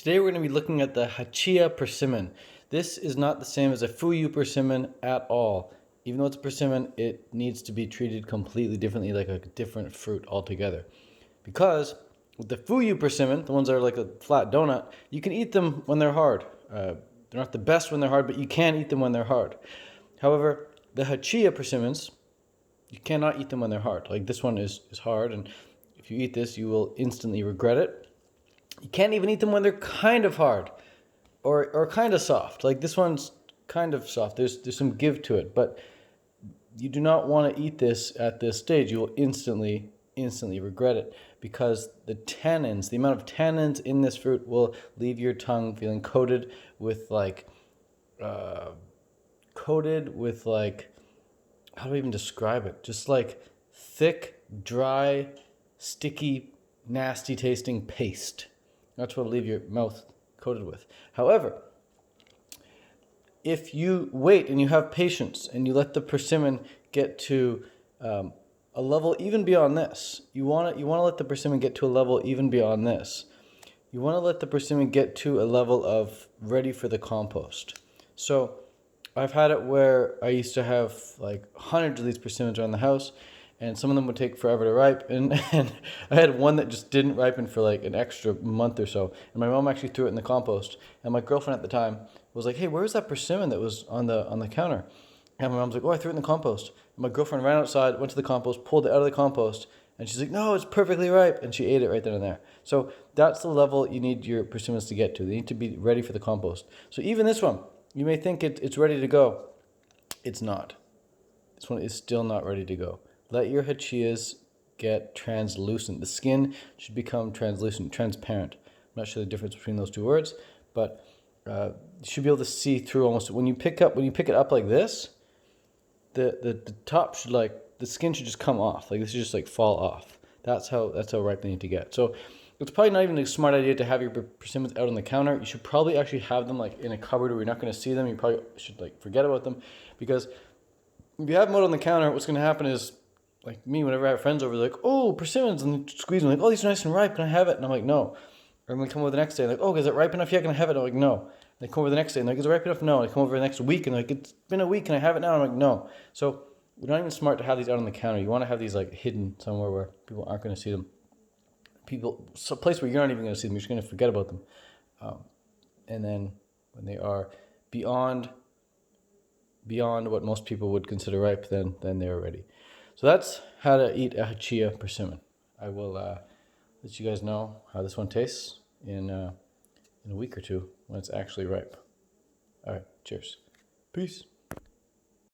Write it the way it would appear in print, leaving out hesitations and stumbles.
Today we're going to be looking at the Hachiya persimmon. This is not the same as a Fuyu persimmon at all. Even though it's a persimmon, it needs to be treated completely differently, like a different fruit altogether. Because with the Fuyu persimmon, the ones that are like a flat donut, you can eat them when they're hard. They're not the best when they're hard, but you can eat them when they're hard. However, the Hachiya persimmons, you cannot eat them when they're hard. Like this one is hard, and if you eat this, you will instantly regret it. You can't even eat them when they're kind of hard or kind of soft. Like this one's kind of soft. There's some give to it, but you do not want to eat this at this stage. You will instantly regret it because the tannins, the amount of tannins in this fruit will leave your tongue feeling coated with like how do I even describe it? Just like thick, dry, sticky, nasty tasting paste. That's what will leave your mouth coated with. However, if you wait and you have patience and you let the persimmon get to a level even beyond this, you want to let the persimmon get to a level even beyond this. You want to let the persimmon get to a level of ready for the compost. So I've had it where I used to have like hundreds of these persimmons around the house, and some of them would take forever to ripen. And I had one that just didn't ripen for like an extra month or so. And my mom actually threw it in the compost. And my girlfriend at the time was like, "Hey, where's that persimmon that was on the counter?" And my mom's like, "Oh, I threw it in the compost." And my girlfriend ran outside, went to the compost, pulled it out of the compost, and she's like, "No, it's perfectly ripe." And she ate it right then and there. So that's the level you need your persimmons to get to. They need to be ready for the compost. So even this one, you may think it's ready to go. It's not. This one is still not ready to go. Let your hachiyas get translucent. The skin should become translucent, transparent. I'm not sure the difference between those two words, but you should be able to see through almost. When you pick it up like this, the top should the skin should just come off. Like this should just fall off. That's how ripe they need to get. So it's probably not even a smart idea to have your persimmons out on the counter. You should probably actually have them in a cupboard where you're not going to see them. You probably should forget about them, because if you have them out on the counter, what's going to happen is, like me, whenever I have friends over, they're like, "Oh, persimmons," and they squeeze them, like, "Oh, these are nice and ripe. Can I have it?" And I'm like, "No." Or when they come over the next day, like, "Oh, is it ripe enough yet? Can I have it?" I'm like, "No." And they come over the next day, and they're like, "Is it ripe enough?" No. And they come over the next week, and they're like, "It's been a week. Can I have it now?" And I'm like, "No." So we're not even smart to have these out on the counter. You want to have these hidden somewhere where people aren't going to see them. A place where you're not even going to see them. You're just going to forget about them. And then when they are beyond what most people would consider ripe, then they're ready. So that's how to eat a Hachiya persimmon. I will let you guys know how this one tastes in a week or two when it's actually ripe. All right, cheers. Peace.